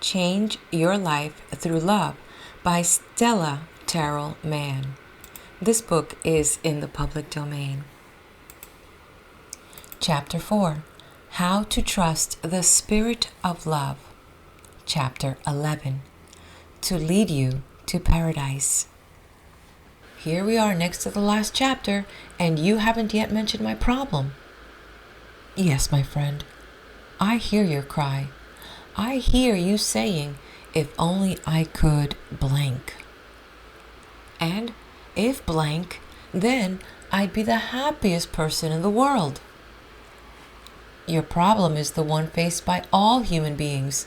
Change Your Life Through Love by Stella Terrill Mann. This book is in the public domain. Chapter 4. How to Trust the Spirit of Love. Chapter 11. To Lead You to Paradise. Here we are next to the last chapter, and you haven't yet mentioned my problem. Yes, my friend, I hear your cry. I hear you saying, if only I could blank. And if blank, then I'd be the happiest person in the world. Your problem is the one faced by all human beings,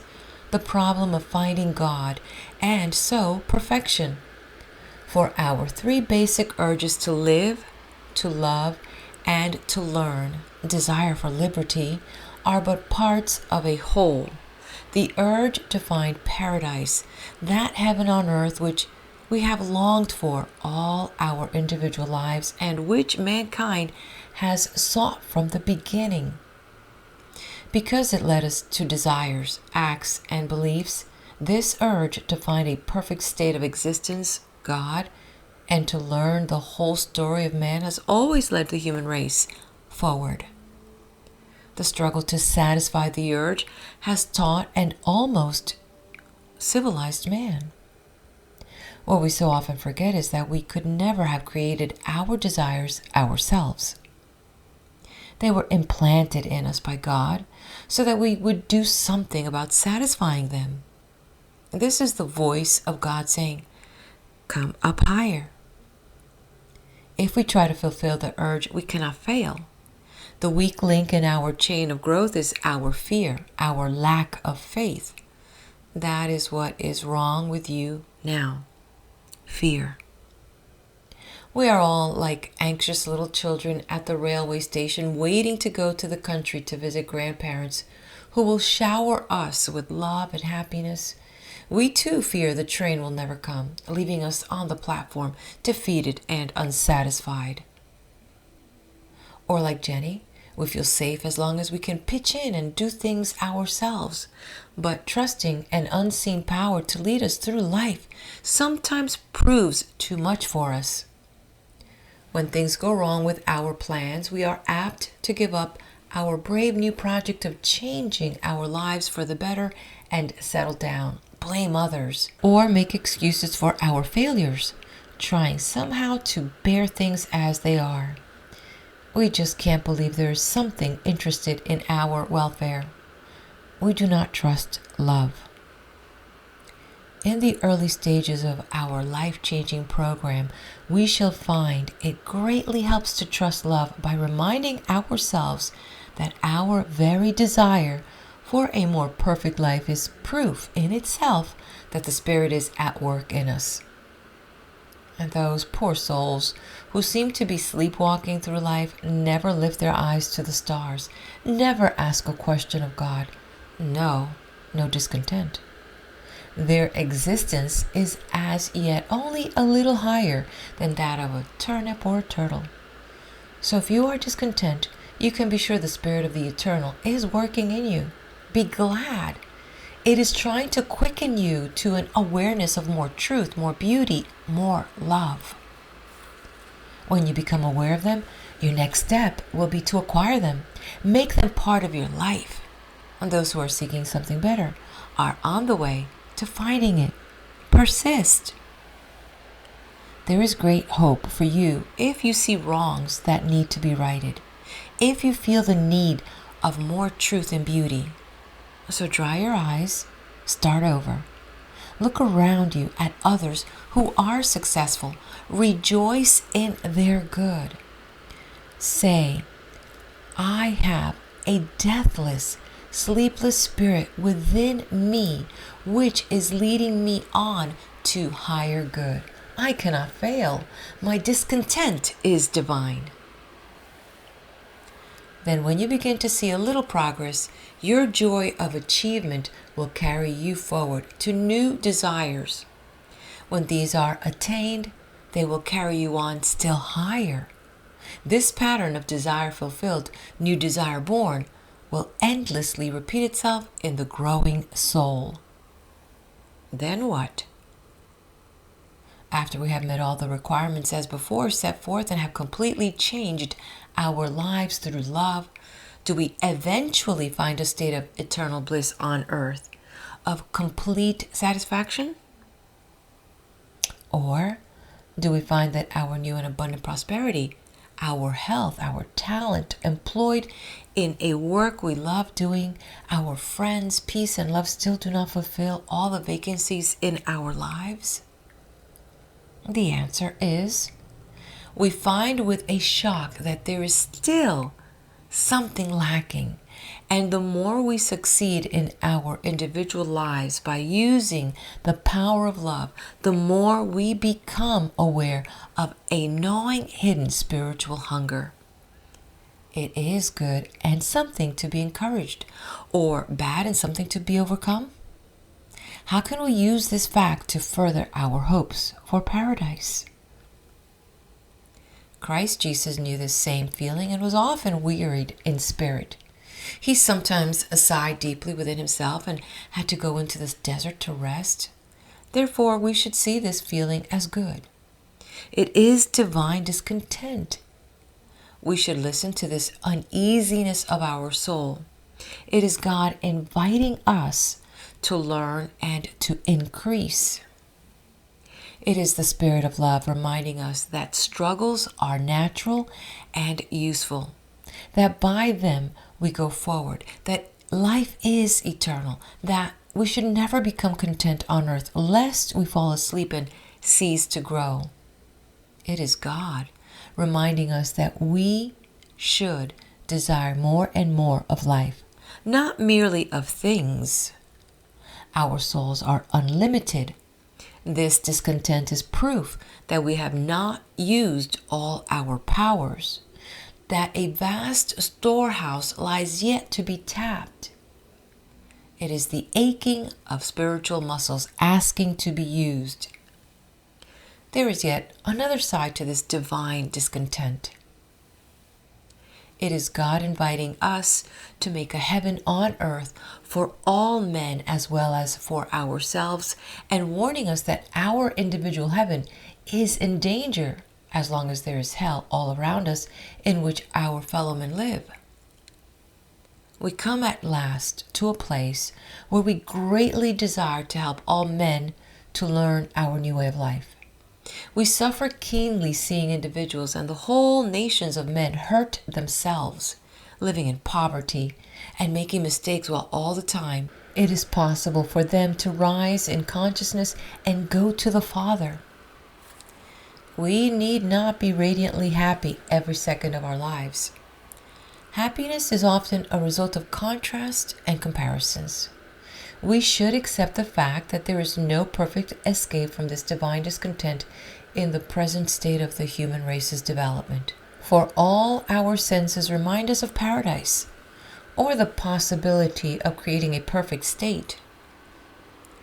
the problem of finding God and so perfection. For our three basic urges to live, to love, and to learn, desire for liberty, are but parts of a whole. The urge to find paradise, that heaven on earth which we have longed for all our individual lives and which mankind has sought from the beginning. Because it led us to desires, acts, and beliefs, this urge to find a perfect state of existence, God, and to learn the whole story of man has always led the human race forward. The struggle to satisfy the urge has taught and almost civilized man. What we so often forget is that we could never have created our desires ourselves. They were implanted in us by God so that we would do something about satisfying them. This is the voice of God saying, "Come up higher." If we try to fulfill the urge, we cannot fail. The weak link in our chain of growth is our fear, our lack of faith. That is what is wrong with you now. Fear. We are all like anxious little children at the railway station waiting to go to the country to visit grandparents who will shower us with love and happiness. We too fear the train will never come, leaving us on the platform defeated and unsatisfied. Or like Jenny, we feel safe as long as we can pitch in and do things ourselves. But trusting an unseen power to lead us through life sometimes proves too much for us. When things go wrong with our plans, we are apt to give up our brave new project of changing our lives for the better and settle down, blame others, or make excuses for our failures, trying somehow to bear things as they are. We just can't believe there is something interested in our welfare. We do not trust love. In the early stages of our life-changing program, we shall find it greatly helps to trust love by reminding ourselves that our very desire for a more perfect life is proof in itself that the Spirit is at work in us. And those poor souls who seem to be sleepwalking through life never lift their eyes to the stars, never ask a question of God. No discontent. Their existence is as yet only a little higher than that of a turnip or a turtle. So if you are discontent, you can be sure the Spirit of the Eternal is working in you. Be glad. It is trying to quicken you to an awareness of more truth, more beauty, more love. When you become aware of them, your next step will be to acquire them. Make them part of your life. And those who are seeking something better are on the way to finding it. Persist. There is great hope for you if you see wrongs that need to be righted, if you feel the need of more truth and beauty. So dry your eyes, start over. Look around you at others who are successful. Rejoice in their good. Say, I have a deathless, sleepless spirit within me, which is leading me on to higher good. I cannot fail. My discontent is divine. Then when you begin to see a little progress, your joy of achievement will carry you forward to new desires. When these are attained, they will carry you on still higher. This pattern of desire fulfilled, new desire born, will endlessly repeat itself in the growing soul. Then what? After we have met all the requirements as before set forth and have completely changed our lives through love, do we eventually find a state of eternal bliss on earth, of complete satisfaction? Or do we find that our new and abundant prosperity, our health, our talent employed in a work we love doing, our friends, peace, and love still do not fulfill all the vacancies in our lives? The answer is, we find with a shock that there is still something lacking. And the more we succeed in our individual lives by using the power of love, the more we become aware of a gnawing hidden spiritual hunger. It is good and something to be encouraged, or bad and something to be overcome. How can we use this fact to further our hopes for paradise? Christ Jesus knew this same feeling and was often wearied in spirit. He sometimes sighed deeply within himself and had to go into this desert to rest. Therefore, we should see this feeling as good. It is divine discontent. We should listen to this uneasiness of our soul. It is God inviting us to learn and to increase. It is the Spirit of love reminding us that struggles are natural and useful, that by them we go forward, that life is eternal, that we should never become content on earth lest we fall asleep and cease to grow. It is God reminding us that we should desire more and more of life, not merely of things. Our souls are unlimited. This discontent is proof that we have not used all our powers, that a vast storehouse lies yet to be tapped. It is the aching of spiritual muscles asking to be used. There is yet another side to this divine discontent. It is God inviting us to make a heaven on earth for all men as well as for ourselves, and warning us that our individual heaven is in danger as long as there is hell all around us in which our fellow men live. We come at last to a place where we greatly desire to help all men to learn our new way of life. We suffer keenly seeing individuals and the whole nations of men hurt themselves, living in poverty and making mistakes, while all the time it is possible for them to rise in consciousness and go to the Father. We need not be radiantly happy every second of our lives. Happiness is often a result of contrast and comparisons. We should accept the fact that there is no perfect escape from this divine discontent in the present state of the human race's development. For all our senses remind us of paradise, or the possibility of creating a perfect state.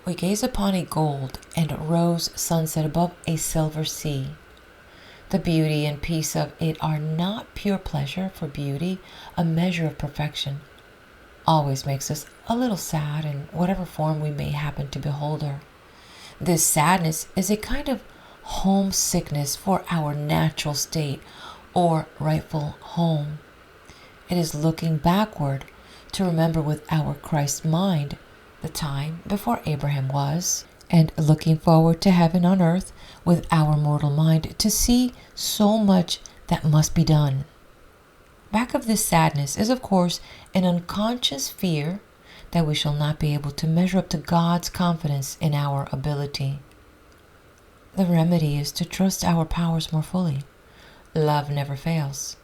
We gaze upon a gold and rose sunset above a silver sea. The beauty and peace of it are not pure pleasure, for beauty, a measure of perfection, always makes us a little sad in whatever form we may happen to behold her. This sadness is a kind of homesickness for our natural state or rightful home. It is looking backward to remember with our Christ mind the time before Abraham was, and looking forward to heaven on earth with our mortal mind to see so much that must be done. Back of this sadness is, of course, an unconscious fear that we shall not be able to measure up to God's confidence in our ability. The remedy is to trust our powers more fully. Love never fails,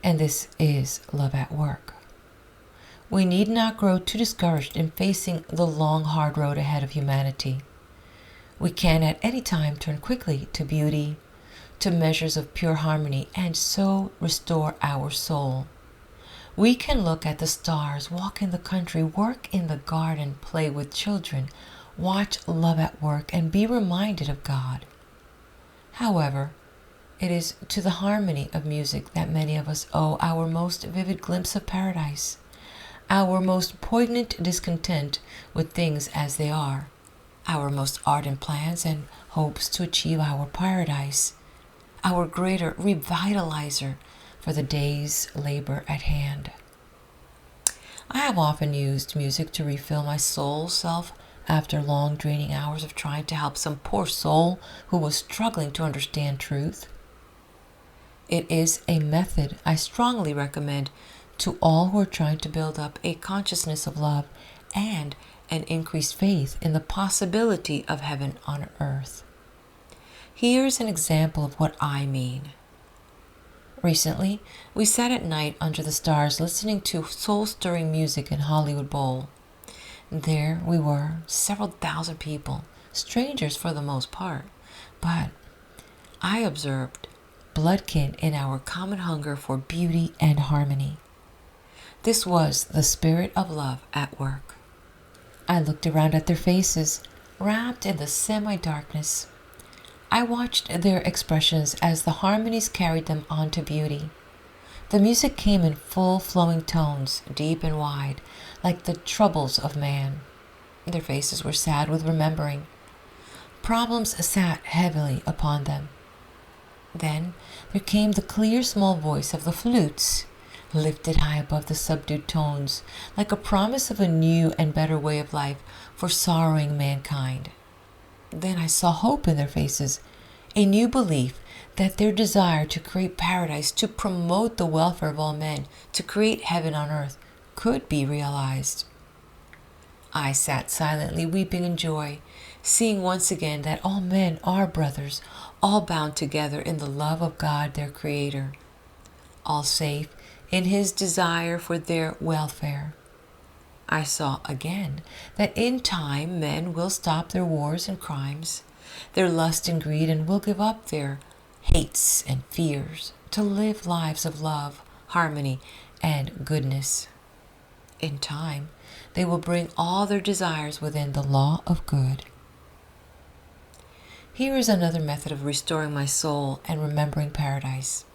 and this is love at work. We need not grow too discouraged in facing the long, hard road ahead of humanity. We can at any time turn quickly to beauty, to measures of pure harmony, and so restore our soul. We can look at the stars, walk in the country, work in the garden, play with children, watch love at work, and be reminded of God. However, it is to the harmony of music that many of us owe our most vivid glimpse of paradise, our most poignant discontent with things as they are, our most ardent plans and hopes to achieve our paradise, our greater revitalizer for the day's labor at hand. I have often used music to refill my soul self after long draining hours of trying to help some poor soul who was struggling to understand truth. It is a method I strongly recommend to all who are trying to build up a consciousness of love and an increased faith in the possibility of heaven on earth. Here's an example of what I mean. Recently, we sat at night under the stars listening to soul-stirring music in Hollywood Bowl. There we were, several thousand people, strangers for the most part, but I observed bloodkin in our common hunger for beauty and harmony. This was the spirit of love at work. I looked around at their faces, wrapped in the semi-darkness. I watched their expressions as the harmonies carried them on to beauty. The music came in full flowing tones, deep and wide, like the troubles of man. Their faces were sad with remembering. Problems sat heavily upon them. Then there came the clear small voice of the flutes, lifted high above the subdued tones, like a promise of a new and better way of life for sorrowing mankind. Then I saw hope in their faces, a new belief that their desire to create paradise, to promote the welfare of all men, to create heaven on earth, could be realized. I sat silently weeping in joy, seeing once again that all men are brothers, all bound together in the love of God their Creator, all safe in His desire for their welfare. I saw again that in time men will stop their wars and crimes, their lust and greed, and will give up their hates and fears to live lives of love, harmony, and goodness. In time, they will bring all their desires within the law of good. Here is another method of restoring my soul and remembering paradise.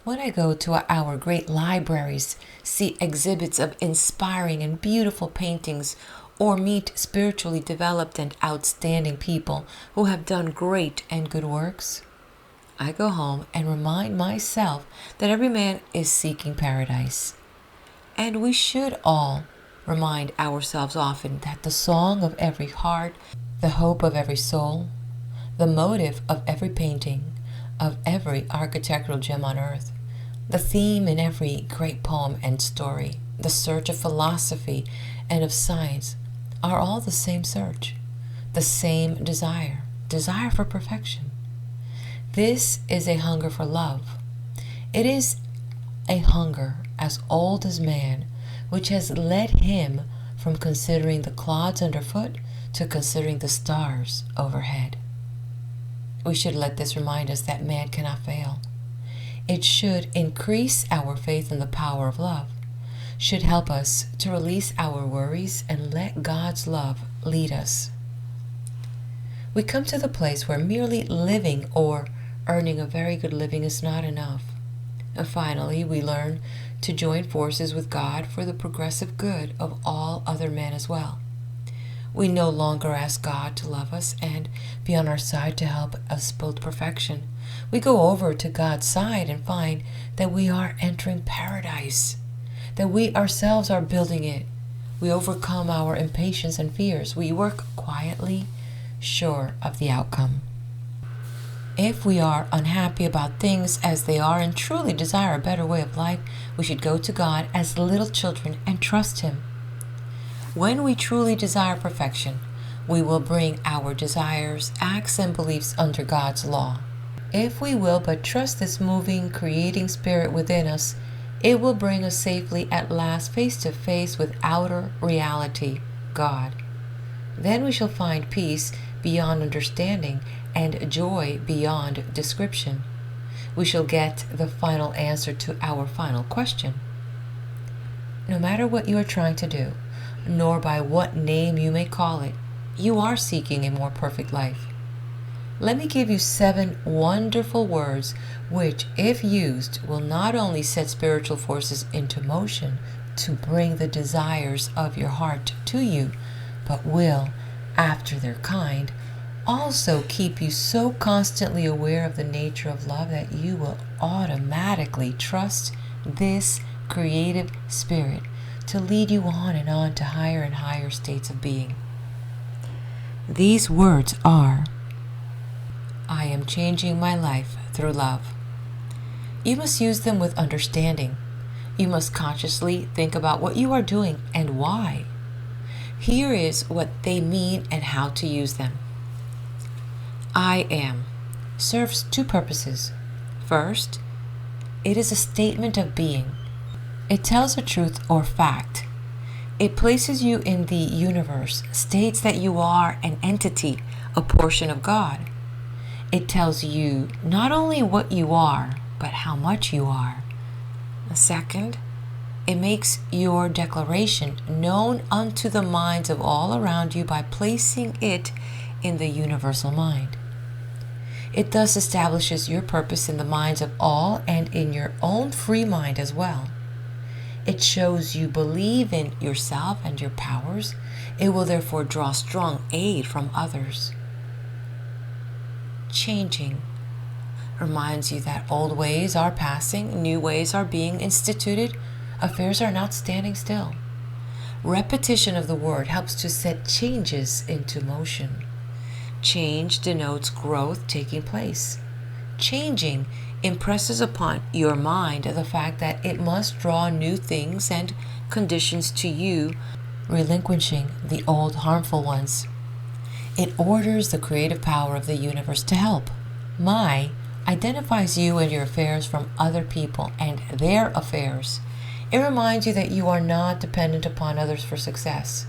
When I go to our great libraries, see exhibits of inspiring and beautiful paintings, or meet spiritually developed and outstanding people who have done great and good works, I go home and remind myself that every man is seeking paradise. And we should all remind ourselves often that the song of every heart, the hope of every soul, the motive of every painting, of every architectural gem on earth, the theme in every great poem and story, the search of philosophy and of science are all the same search, the same desire for perfection. This is a hunger for love. It is a hunger as old as man, which has led him from considering the clods underfoot to considering the stars overhead. We should let this remind us that man cannot fail. It should increase our faith in the power of love, should help us to release our worries and let God's love lead us. We come to the place where merely living or earning a very good living is not enough. And finally, we learn to join forces with God for the progressive good of all other men as well. We no longer ask God to love us and be on our side to help us build perfection. We go over to God's side and find that we are entering paradise, that we ourselves are building it. We overcome our impatience and fears. We work quietly, sure of the outcome. If we are unhappy about things as they are and truly desire a better way of life, we should go to God as little children and trust Him. When we truly desire perfection, we will bring our desires, acts, and beliefs under God's law. If we will but trust this moving, creating spirit within us, it will bring us safely at last face to face with outer reality, God. Then we shall find peace beyond understanding and joy beyond description. We shall get the final answer to our final question. No matter what you are trying to do, nor by what name you may call it, you are seeking a more perfect life. Let me give you 7 wonderful words which, if used, will not only set spiritual forces into motion to bring the desires of your heart to you, but will, after their kind, also keep you so constantly aware of the nature of love that you will automatically trust this creative spirit to lead you on and on to higher and higher states of being. These words are, I am changing my life through love. You must use them with understanding. You must consciously think about what you are doing and why. Here is what they mean and how to use them. I am serves two purposes. First, it is a statement of being. It tells a truth or fact. It places you in the universe, states that you are an entity, a portion of God. It tells you not only what you are, but how much you are. Second, it makes your declaration known unto the minds of all around you by placing it in the universal mind. It thus establishes your purpose in the minds of all and in your own free mind as well. It shows you believe in yourself and your powers. It will therefore draw strong aid from others. Changing reminds you that old ways are passing, new ways are being instituted, affairs are not standing still. Repetition of the word helps to set changes into motion. Change denotes growth taking place. Changing impresses upon your mind the fact that it must draw new things and conditions to you, relinquishing the old harmful ones. It orders the creative power of the universe to help. My identifies you and your affairs from other people and their affairs. It reminds you that you are not dependent upon others for success.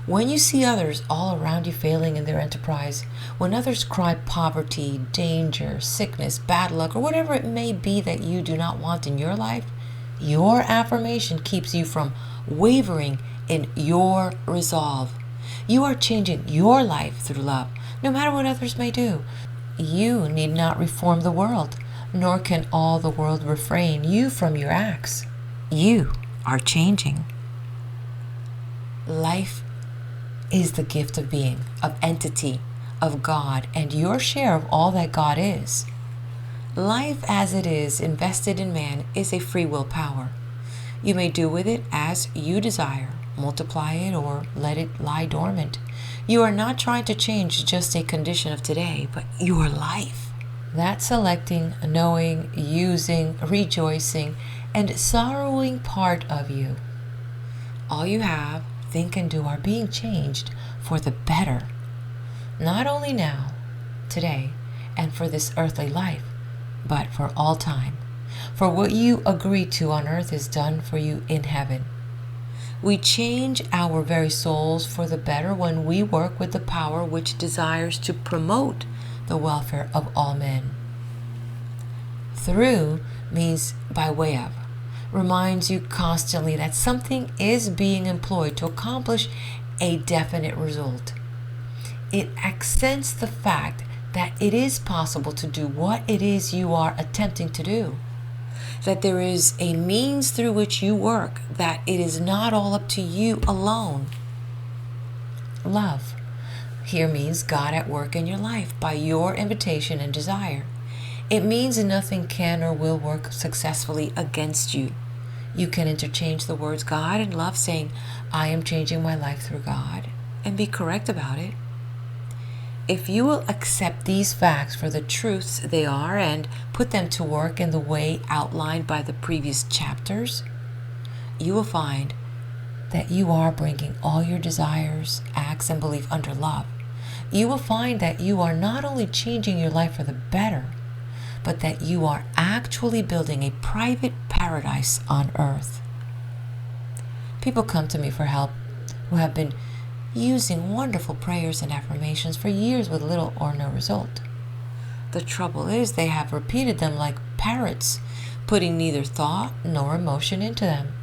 When you see others all around you failing in their enterprise, when others cry poverty, danger, sickness, bad luck, or whatever it may be that you do not want in your life, your affirmation keeps you from wavering in your resolve. You are changing your life through love, no matter what others may do. You need not reform the world, nor can all the world refrain you from your acts. You are changing. Life is the gift of being, of entity, of God, and your share of all that God is. Life as it is invested in man is a free will power. You may do with it as you desire, multiply it or let it lie dormant. You are not trying to change just a condition of today, but your life. That selecting, knowing, using, rejoicing, and sorrowing part of you. All you have, think, and do are being changed for the better. Not only now, today, and for this earthly life, but for all time. For what you agree to on earth is done for you in heaven. We change our very souls for the better when we work with the power which desires to promote the welfare of all men. Through means by way of, reminds you constantly that something is being employed to accomplish a definite result. It accents the fact that it is possible to do what it is you are attempting to do. That there is a means through which you work, that it is not all up to you alone. Love here means God at work in your life by your invitation and desire. It means nothing can or will work successfully against you. You can interchange the words God and love, saying, I am changing my life through God, and be correct about it. If you will accept these facts for the truths they are and put them to work in the way outlined by the previous chapters, you will find that you are bringing all your desires, acts, and belief under love. You will find that you are not only changing your life for the better, but that you are actually building a private paradise on earth. People come to me for help who have been using wonderful prayers and affirmations for years with little or no result. The trouble is they have repeated them like parrots, putting neither thought nor emotion into them.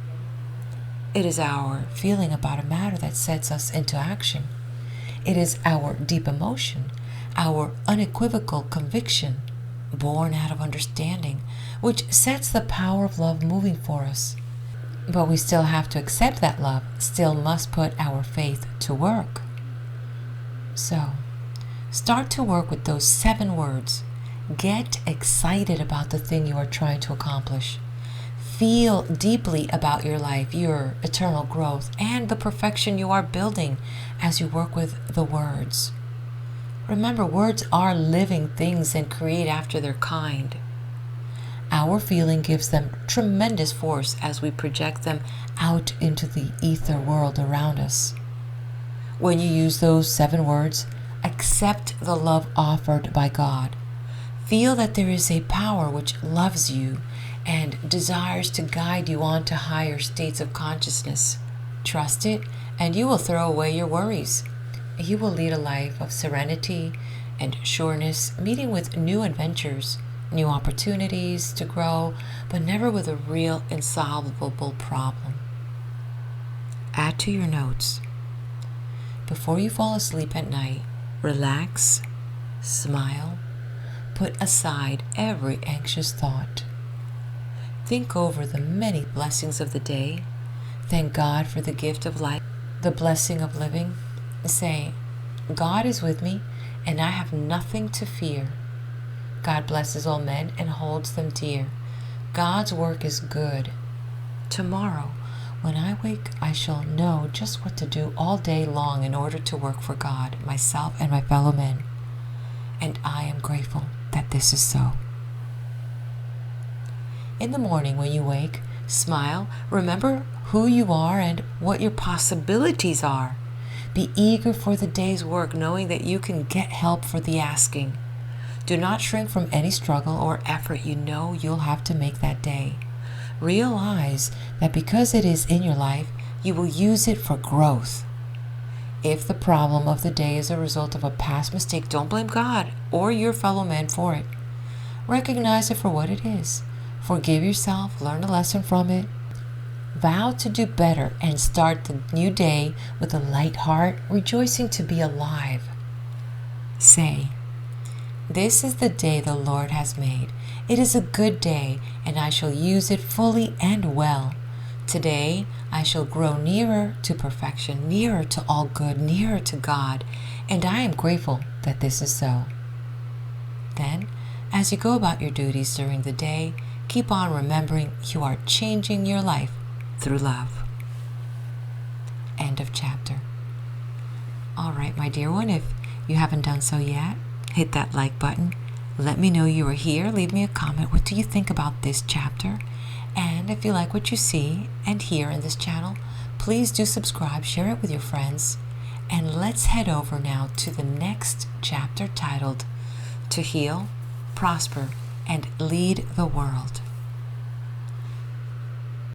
It is our feeling about a matter that sets us into action. It is our deep emotion, our unequivocal conviction, born out of understanding, which sets the power of love moving for us. But we still have to accept that love, still must put our faith to work. So, start to work with those 7 words. Get excited about the thing you are trying to accomplish. Feel deeply about your life, your eternal growth, and the perfection you are building as you work with the words. Remember, words are living things and create after their kind. Our feeling gives them tremendous force as we project them out into the ether world around us. When you use those 7 words, accept the love offered by God. Feel that there is a power which loves you and desires to guide you on to higher states of consciousness. Trust it, and you will throw away your worries. You will lead a life of serenity and sureness, meeting with new adventures, new opportunities to grow, but never with a real insolvable problem. Add to your notes. Before you fall asleep at night, relax, smile, put aside every anxious thought. Think over the many blessings of the day. Thank God for the gift of life, the blessing of living. Say, God is with me, and I have nothing to fear. God blesses all men and holds them dear. God's work is good. Tomorrow, when I wake, I shall know just what to do all day long in order to work for God, myself, and my fellow men. And I am grateful that this is so. In the morning when you wake, smile, remember who you are and what your possibilities are. Be eager for the day's work, knowing that you can get help for the asking. Do not shrink from any struggle or effort you know you'll have to make that day. Realize that because it is in your life, you will use it for growth. If the problem of the day is a result of a past mistake, don't blame God or your fellow men for it. Recognize it for what it is. Forgive yourself, learn a lesson from it. Vow to do better and start the new day with a light heart, rejoicing to be alive. Say, this is the day the Lord has made. It is a good day, and I shall use it fully and well. Today, I shall grow nearer to perfection, nearer to all good, nearer to God, and I am grateful that this is so. Then, as you go about your duties during the day, keep on remembering you are changing your life through love. End of chapter. All right, my dear one, if you haven't done so yet, hit that like button. Let me know you are here. Leave me a comment. What do you think about this chapter? And if you like what you see and hear in this channel, please do subscribe, share it with your friends. And let's head over now to the next chapter titled To Heal, Prosper, and Lead the World.